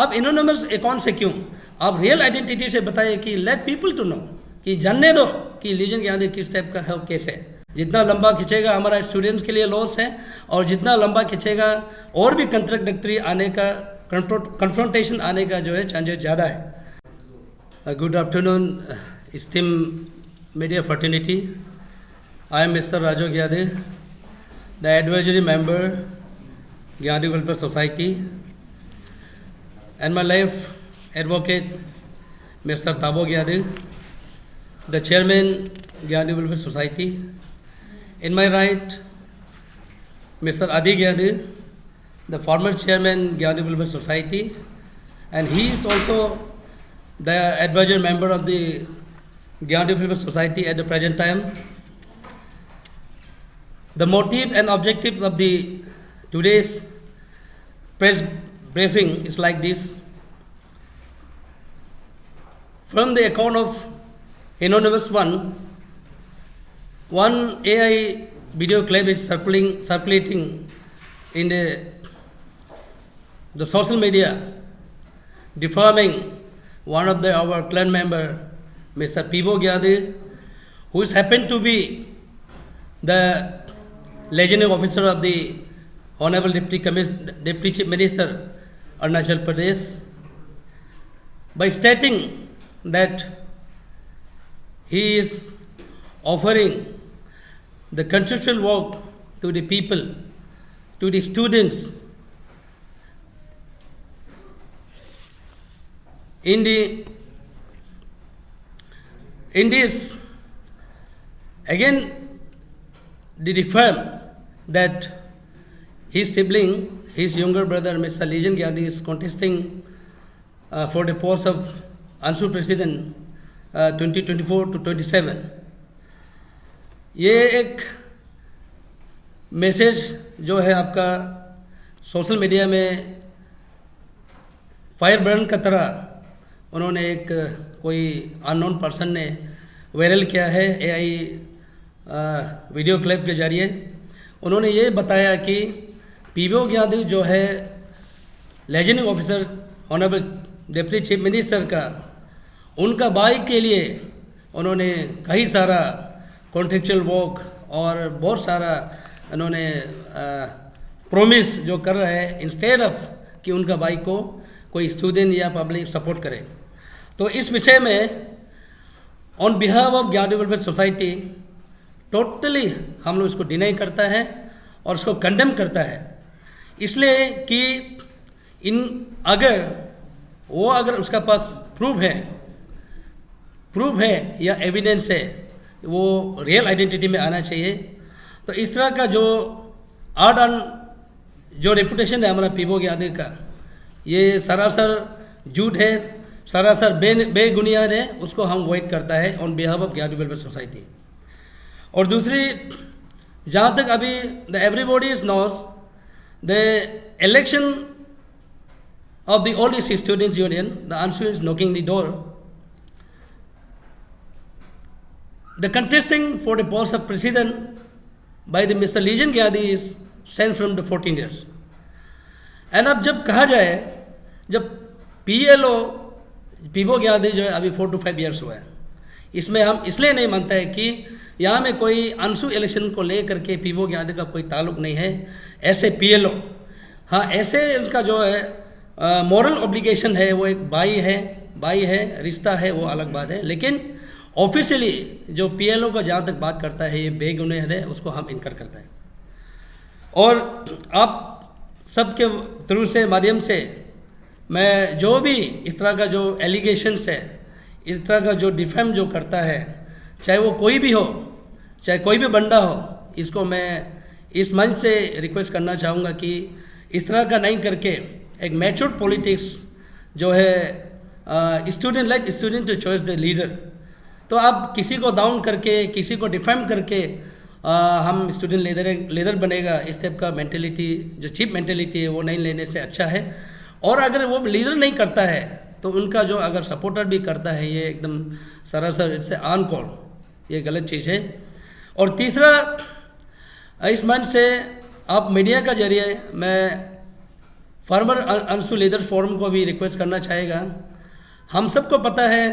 अब anonymous account से क्यों? आप रियल आइडेंटिटी से बताइए कि लेट पीपल टू नो, कि जानने दो कि लीजेंड ज्ञादी किस टाइप का है और कैसे है। जितना लंबा खिंचेगा हमारा स्टूडेंट्स के लिए लॉस है, और जितना लंबा खिंचेगा और भी कंट्राडिक्टरी आने का, कन्फ्रंटेशन आने का जो है चांसेस ज़्यादा है। Good afternoon esteemed media fraternity. I am Mr. Raju Gyade, the advisory member, Gyade Welfare Society, and my life advocate, Mr. Tabo Gyade, the chairman, Gyade Welfare Society. In my right, Mr. Adi Gyade, the former chairman, Gyade Welfare Society, and he is also the advisory member of the Gyade Welfare Society at the present time. The motive and objective of the today's press briefing is like this. From the account of Anonymous one AI video clip is circulating in the social media, defaming one of our clan member, Mr. Pibo Gyade, who is happened to be the legendary officer of the Honorable Deputy Chief Minister, Arunachal Pradesh, by stating that he is offering the constitutional work to the people, to the students, in this, again, the defame that his sibling, his younger brother, Mr. Legion Gyade, is contesting for the post of ANSU President 2024 to 27. ये एक message जो है आपका social media में fire brand का तरह उन्होंने एक कोई अननोन पर्सन ने वायरल किया है एआई वीडियो क्लिप के जरिए। उन्होंने ये बताया कि पीबो ज्ञादी जो है लेजेंडिंग officer honourable deputy chief minister का, उनका भाई के लिए उन्होंने कई सारा कॉन्ट्रेक्चुअल वर्क और बहुत सारा उन्होंने प्रॉमिस जो कर रहे हैं, इंस्टेड ऑफ कि उनका भाई को कोई स्टूडेंट या पब्लिक सपोर्ट करे। तो इस विषय में on behalf of Gyadi welfare society totally हम लोग इसको डिनाई करता है और इसको कंडेम करता है, इसलिए कि अगर उसका पास प्रूफ है या एविडेंस है, वो रियल आइडेंटिटी में आना चाहिए। तो इस तरह का जो जो रेपुटेशन है हमारा पीबो ज्ञादी का, ये सरासर झूठ है, सरासर बेबुनियाद है, उसको हम वॉइड करता है on behalf of Gyadi welfare society. और दूसरी, जहाँ तक अभी the everybody is knows the election of the all east students union, the ANSU is knocking the door. The contesting for the post of president by the Mr. Legion Gyade is sent from the 14 years. And अब जब कहा जाए, जब PLO पीबो Gyadi जो है अभी 4 to 5 years हुआ है, इसमें हम इसलिए नहीं मानते हैं कि यहाँ में कोई ANSU इलेक्शन को लेकर के पीबो ज्ञादी का कोई ताल्लुक नहीं है। ऐसे PLO, हाँ ऐसे उसका जो है मॉरल ऑब्लिगेशन है, वो एक भाई है, रिश्ता है, वो अलग बात है। लेकिन ऑफिशियली जो PLO का जहाँ तक बात करता है, ये बेगुनाह है, उसको हम इनकार करता है। और आप सबके थ्रू से माध्यम से मैं जो भी इस तरह का जो एलिगेशंस है, इस तरह का जो डिफेम जो करता है, चाहे वो कोई भी हो, चाहे कोई भी बंदा हो, इसको मैं इस मंच से रिक्वेस्ट करना चाहूँगा कि इस तरह का नहीं करके एक मैच्योर पॉलिटिक्स जो है student to choice the leader. तो आप किसी को डाउन करके, किसी को डिफेम करके हम स्टूडेंट लीडर बनेगा, इस टाइप का मेंटेलिटी जो चीप मेंटेलिटी है वो नहीं लेने से अच्छा है। और अगर वो लीडर नहीं करता है तो उनका जो अगर सपोर्टर भी करता है, ये एकदम सरासर इट्स ऑन कॉल, ये गलत चीज़ है। और तीसरा, इस मंच से आप मीडिया का जरिए मैं फार्मर अंशु लीडर्स फोरम को भी रिक्वेस्ट करना चाहेगा। हम सबको पता है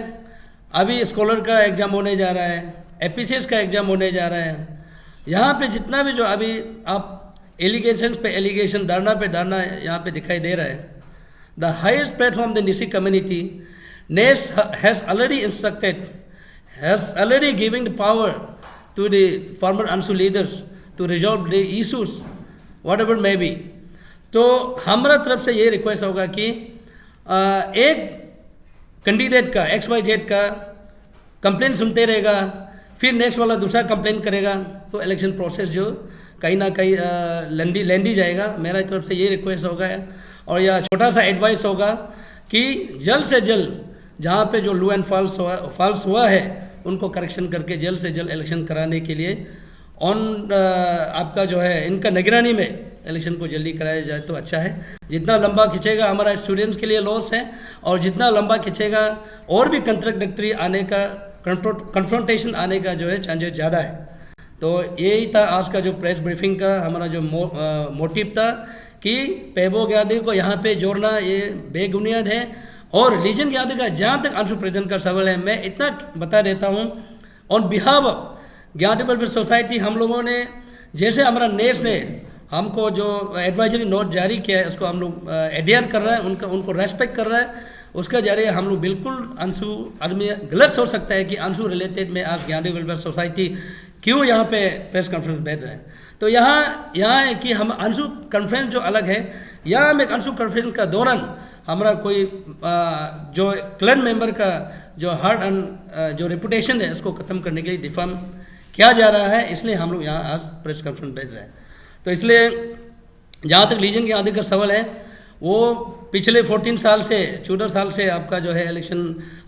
अभी स्कॉलर का एग्ज़ाम होने जा रहा है, एपीसीएस का एग्ज़ाम होने जा रहा है। यहाँ पे जितना भी जो अभी आप एलिगेशन पे एलिगेशन डालना पे डालना यहाँ पे दिखाई दे रहा है। The highest platform the Nyishi community नेस has already instructed, has already giving the power to the former ANSU leaders to resolve the issues whatever may be. तो हमारा तरफ से ये रिक्वेस्ट होगा कि एक कैंडिडेट का XYZ का कंप्लेंट सुनते रहेगा, फिर नेक्स्ट वाला दूसरा कंप्लेंट करेगा, तो इलेक्शन प्रोसेस जो कहीं ना कहीं लेंदी जाएगा। मेरा तरफ से ये रिक्वेस्ट होगा और यह छोटा सा एडवाइस होगा कि जल्द से जल्द जहाँ पे जो लू एंड फॉल्स हुआ है उनको करेक्शन करके जल्द से जल्द इलेक्शन कराने के लिए आपका जो है इनका निगरानी में इलेक्शन को जल्दी कराया जाए तो अच्छा है। जितना लंबा खिंचेगा हमारा स्टूडेंट्स के लिए लॉस है, और जितना लंबा खिंचेगा और भी कंट्राडिक्टरी आने का, कन्फ्रंटेशन आने का जो है चांसेस ज़्यादा है। तो यही था आज का जो प्रेस ब्रीफिंग का हमारा जो मोटिव था कि पेबो ग्यादी को यहाँ पे जोड़ना ये बेबुनियाद है। और लीजन ग्यादी का जहाँ तक अंशु प्रेजेंट का सवाल है, मैं इतना बता देता हूँ on behalf of Gyadi welfare society, हम लोगों ने जैसे हमारा नेस ने हमको जो एडवाइजरी नोट जारी किया है उसको हम लोग एडियर कर रहे हैं, उनको रेस्पेक्ट कर रहे हैं। उसके जरिए हम लोग बिल्कुल अंशु आदमी गलत सोच सकता है कि अंशु रिलेटेड में आज ग्यादी वेलफेयर सोसाइटी क्यों यहाँ पे प्रेस कॉन्फ्रेंस बैठ रहे हैं। तो यहाँ है कि हम अंशु कॉन्फ्रेंस जो अलग है, यहाँ हम एक अंशु कॉन्फ्रेंस का दौरान हमारा कोई जो क्लन मेंबर का जो हार्ड एंड जो रेपुटेशन है उसको ख़त्म करने के लिए डिफाम किया जा रहा है, इसलिए हम लोग यहाँ आज प्रेस कॉन्फ्रेंस भेज रहे हैं। तो इसलिए जहाँ तक लीजन के आदि का सवाल है, वो पिछले 14 साल से 14 साल से आपका जो है इलेक्शन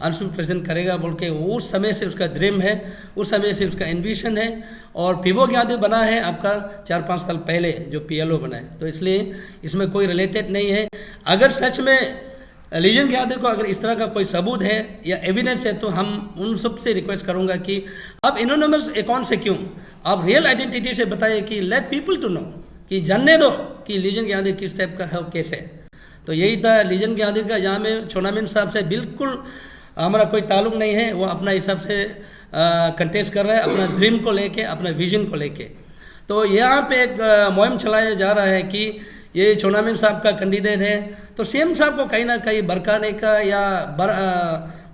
अंशु प्रेजेंट करेगा बोल के उस समय से उसका ड्रीम है, उस समय से उसका एम्बिशन है। और पीबो ग्यादी बना है आपका 4-5 साल पहले जो PLO बना है, तो इसलिए इसमें कोई रिलेटेड नहीं है। अगर सच में लीजन ग्यादी को अगर इस तरह का कोई सबूत है या एविडेंस है, तो हम उन सब से रिक्वेस्ट करूँगा कि आप इनोनिमस अकाउंट से क्यों, आप रियल आइडेंटिटी से बताइए कि लेट पीपल टू नो, कि जानने दो कि लीजन ग्यादी किस टाइप का है, कैसे है। तो यही था लीजन ग्यादी का, जहाँ में छोनामिन साहब से बिल्कुल हमारा कोई ताल्लुक नहीं है। वो अपना हिसाब से कंटेस्ट कर रहा है अपना ड्रीम को लेके, अपना विजन को लेके। तो यहाँ पे एक मुहिम चलाया जा रहा है कि ये छोनामिन साहब का कैंडिडेट है, तो सीएम साहब को कहीं ना कहीं भड़काने का या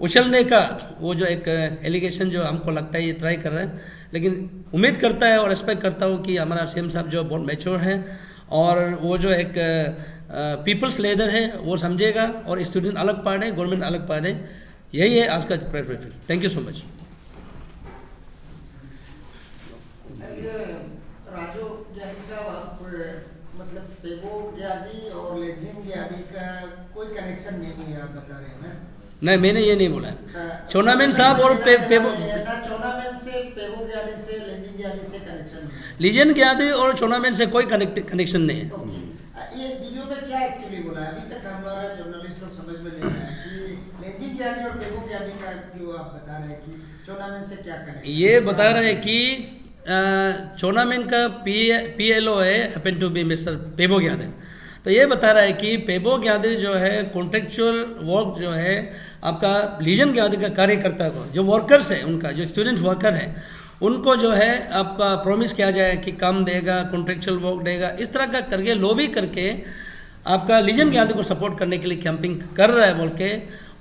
उछलने का वो जो एक एलिगेशन जो हमको लगता है ये ट्राई कर रहे हैं। लेकिन उम्मीद करता है और एक्सपेक्ट करता हूँ कि हमारा सीएम साहब जो बहुत मैच्योर है और वो जो एक पीपल्स लीडर है वो समझेगा, और स्टूडेंट अलग पार्ट है, गवर्नमेंट अलग पार्ट है। यही है आज का press briefing. Thank you so much. Raju Gyadi साहब, आप मतलब पेबो ग्यादी और लीजन ग्यादी का कोई कनेक्शन नहीं है आप बता रहे हैं ना? नहीं, मैंने ये नहीं बोला है। छोनामिन साहब और पेबो, छोनामिन से पेबो ग्यादी से लीजन ग्यादी से कनेक्शन नहीं। लीजन ग्यादी और छोनामिन से कोई कनेक्शन नहीं है। ये वीडियो में क्या एक्चुअली बोला है? अभी तक हमारा जर्नलिस्ट लोग समझ में नहीं आया कि लीजन ग्यादी और पेबो ग्यादी का जो आप बता रहे हैं कि छोनामिन से क्या कनेक्शन। ये बता रहे हैं कि छोनामिन का PLO है, happen to be mister Pääbo ग्यादी। तो ये बता रहा है कि पेबो ग्यादी जो है कॉन्ट्रेक्चुअल वर्क जो है आपका लीजन ग्यादी का कार्यकर्ता को, जो वर्कर्स है उनका, जो स्टूडेंट वर्कर है, उनको जो है आपका प्रॉमिस किया जाए कि काम देगा, कॉन्ट्रेक्चुअल वर्क देगा, इस तरह का करके लॉबी करके आपका लीजन ग्यादी को सपोर्ट करने के लिए कैंपिंग कर रहा है बोल के।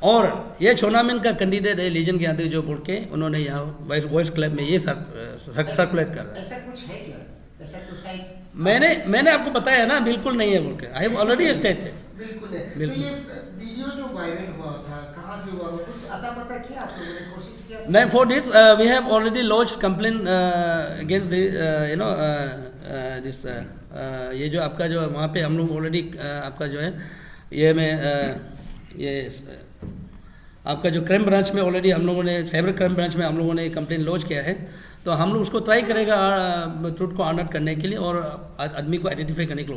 और ये छोनामिन का कैंडिडेट है लीजन ग्यादी जो बोल के उन्होंने यहाँ वॉइस क्लब में ये सर्कुलेट कर रहा है। ऐसा कुछ है क्या? ऐसा कुछ है? मैंने आपको बताया ना, बिल्कुल नहीं है बोल के। I have already stated. बिल्कुल है। तो ये वीडियो जो वायरल हुआ था कहाँ से हुआ, कुछ अता पता किया आप लोगों ने, कोशिश किया? नहीं, for this we have already launched complaint against you know this, ये जो आपका जो वहाँ पे हम लोग ऑलरेडी आपका जो है ये में ये आपका जो क्राइम ब्रांच में ऑलरेडी हम लोगों ने, साइबर क्राइम ब्रांच में हम लोगों ने कंप्लेंट लॉन्च किया है। तो हम लोग उसको ट्राई करेगा ट्रूथ को अनअट करने के लिए और आदमी को आइडेंटिफाई करने की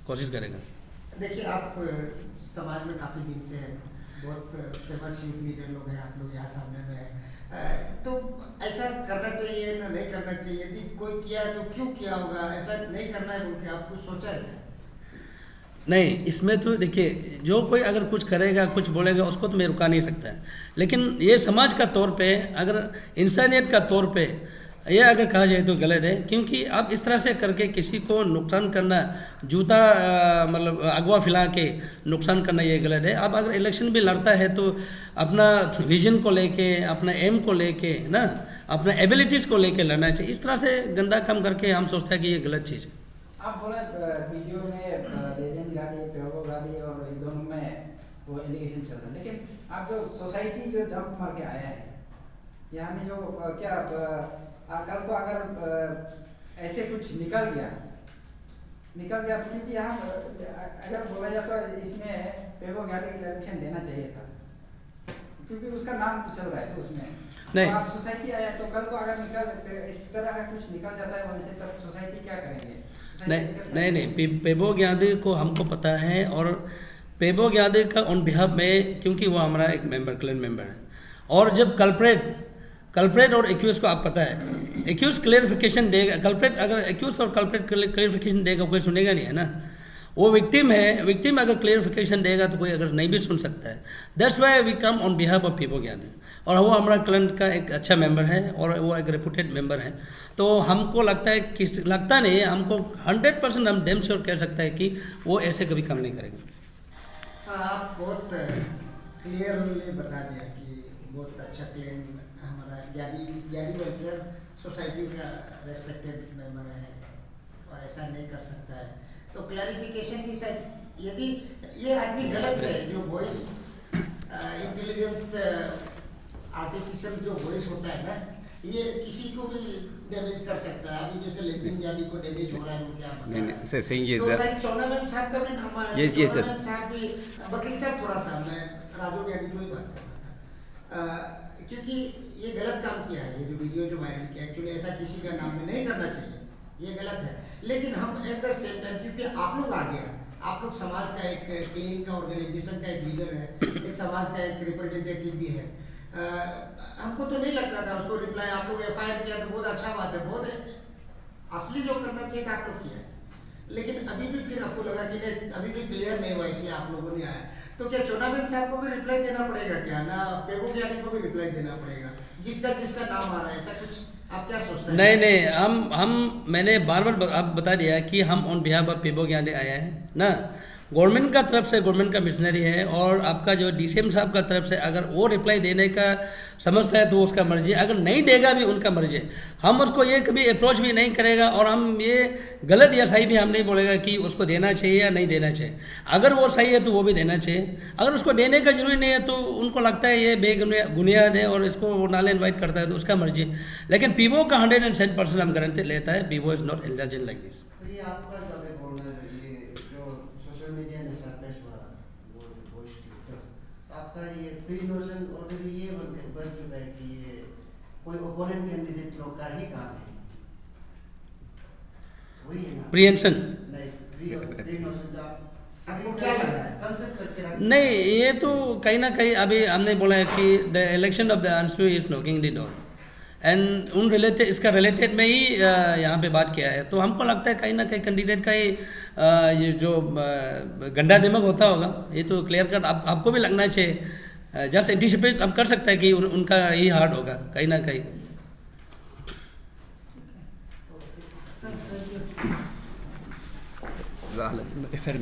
कोशिश करेगा। देखिए, आप समाज में काफ़ी दिन से बहुत फेमस यूथ लीडर लोग हैं, आप लोग यहाँ सामने में हैं, तो ऐसा करना चाहिए ना नहीं करना चाहिए? यदि कोई किया है तो क्यों किया होगा? ऐसा नहीं करना है बोल के आपको सोचा है? नहीं, इसमें तो देखिए, जो कोई अगर कुछ करेगा, कुछ बोलेगा, उसको तो मैं रुका नहीं सकता। लेकिन ये समाज का तौर पे, अगर इंसानियत का तौर पे ये अगर कहा जाए तो गलत है, क्योंकि आप इस तरह से करके किसी को नुकसान करना, जूता मतलब अगवा फैला के नुकसान करना, ये गलत है। आप अगर इलेक्शन भी लड़ता है तो अपना विजन को लेके, अपना एम को लेके ना, अपना एबिलिटीज़ को लेके लड़ना चाहिए। इस तरह से गंदा काम करके हम सोचते हैं कि ये गलत चीज़ है। आप बोला वीडियो में लेजेंड गाड़ी, पेगो गाड़ी और इन दोनों में वो एलिगेशन चल रहा है, लेकिन आप जो सोसाइटी जो जंप मार के आया है यहाँ में, जो क्या कल को अगर ऐसे कुछ निकल गया तो, क्योंकि यहाँ अगर बोला जाए तो इसमें पेगो गाड़ी क्लैरिफिकेशन देना चाहिए था, क्योंकि उसका नाम चल रहा है तो उसमें नहीं। तो आप सोसाइटी आया तो कल को अगर इस तरह का कुछ निकल जाता है वहाँ से, तब सोसाइटी क्या करेंगे? नहीं, पेबो ग्यादे को हमको पता है, और पेबो ग्यादे का ऑन बिहाफ में, क्योंकि वो हमारा एक मेंबर, क्लैन मेंबर है, और जब कल्प्रेट और एक्यूज को आप पता है, एक्यूज क्लेरिफिकेशन देगा, कल्प्रेट अगर एक्यूज और कल्प्रेट क्लेरिफिकेशन देगा कोई सुनेगा नहीं, है ना। वो विक्टिम है, विक्टिम अगर क्लेरिफिकेशन देगा तो कोई अगर नहीं भी सुन सकता है। That's why we come on behalf of Pebo Gyadi, और वो हमारा क्लन का एक अच्छा मेंबर है और वो एक रेपुटेड मेंबर है। तो हमको लगता है कि, लगता नहीं है, हमको 100% हम डेम श्योर कह सकता है कि वो ऐसे कभी काम नहीं करेगा। आप बहुत क्लियरली बता दिया कि बहुत अच्छा क्लेम हमारा ज्ञानी वेलफेयर सोसाइटी का रेस्पेक्टेड मेंबर है और ऐसा नहीं कर सकता है। तो क्लैरिफिकेशन की शायद, यदि ये आदमी गलत है, जो वॉइस इंटेलिजेंस आर्टिफिशियल जो वॉइस होता है ना, ये किसी को भी डैमेज कर सकता है। अभी जैसे लेकिन ज्ञानी को डैमेज हो रहा है, वो क्या पता है। सर सही है तो सर। शायद चौनामन साहब का भी हमारा चौनामन साहब भी, वकील साहब थोड़ा सा, मैं राजू ज्ञानी को ही बात कर रहा था, क्योंकि ये गलत काम किया है। ये जो वीडियो जो वायरल किया, एक्चुअली ऐसा किसी का नाम में नहीं करना चाहिए, ये गलत है। लेकिन हम एट द सेम टाइम, क्योंकि आप लोग आ गया, आप लोग समाज का एक क्लीन का ऑर्गेनाइजेशन का एक लीडर है, एक समाज का एक रिप्रेजेंटेटिव भी है। हमको तो नहीं लगता था उसको रिप्लाई, आप लोग एफआईआर किया तो बहुत अच्छा बात है, बहुत असली जो करना चाहिए था आप लोग किया है। लेकिन अभी भी फिर आपको लगा कि नहीं, अभी भी क्लियर नहीं हुआ, इसलिए आप लोगों ने आया। तो क्या चौनामन साहब को भी रिप्लाई देना पड़ेगा क्या, ना पेगो ग्यानी को भी रिप्लाई देना पड़ेगा, जिसका नाम आ रहा है, ऐसा कुछ आप क्या सोचते हैं? नहीं, मैंने बार बार आप बता दिया कि हम ऑन बिहाफ ऑफ पेबो ग्यादे आया है ना। गवर्नमेंट का तरफ से, गवर्नमेंट का मिशनरी है, और आपका जो डीसीएम साहब का तरफ से अगर वो रिप्लाई देने का समझता है तो उसका मर्जी है, अगर नहीं देगा भी उनका मर्जी है। हम उसको ये कभी अप्रोच भी नहीं करेगा, और हम ये गलत या सही भी हम नहीं बोलेगा कि उसको देना चाहिए या नहीं देना चाहिए। अगर वो सही है तो वो भी देना चाहिए, अगर उसको देने का जरूरी नहीं है तो उनको लगता है ये बेबुनियाद है और इसको वो नाले इन्वाइट करता है तो उसका मर्जी है। लेकिन पीबो का 110% हम गारंटी लेता है, Pibo is not intelligent like this. ये प्री नोशन ऑलरेडी ये बन चुका है कि ये कोई ओपोनेंट कैंडिडेट लोग का ही काम है, वही है ना प्रिएंशन। नहीं, प्री नोशन का आपको क्या लग रहा है, कंसेप्ट करके रखना? नहीं, ये तो कहीं ना कहीं अभी हमने बोला है कि the election of the Anshu is knocking the door, and उन रिलेटेड, इसका रिलेटेड में ही यहाँ पे बात किया है। तो हमको लगता है कहीं ना कहीं कैंडिडेट का ही ये जो गंदा दिमाग होता होगा, ये तो क्लियर कट आपको भी लगना चाहिए। जस्ट एंटिसिपेट हम कर सकते हैं कि उनका ही हार्ड होगा कहीं ना कहीं। फिर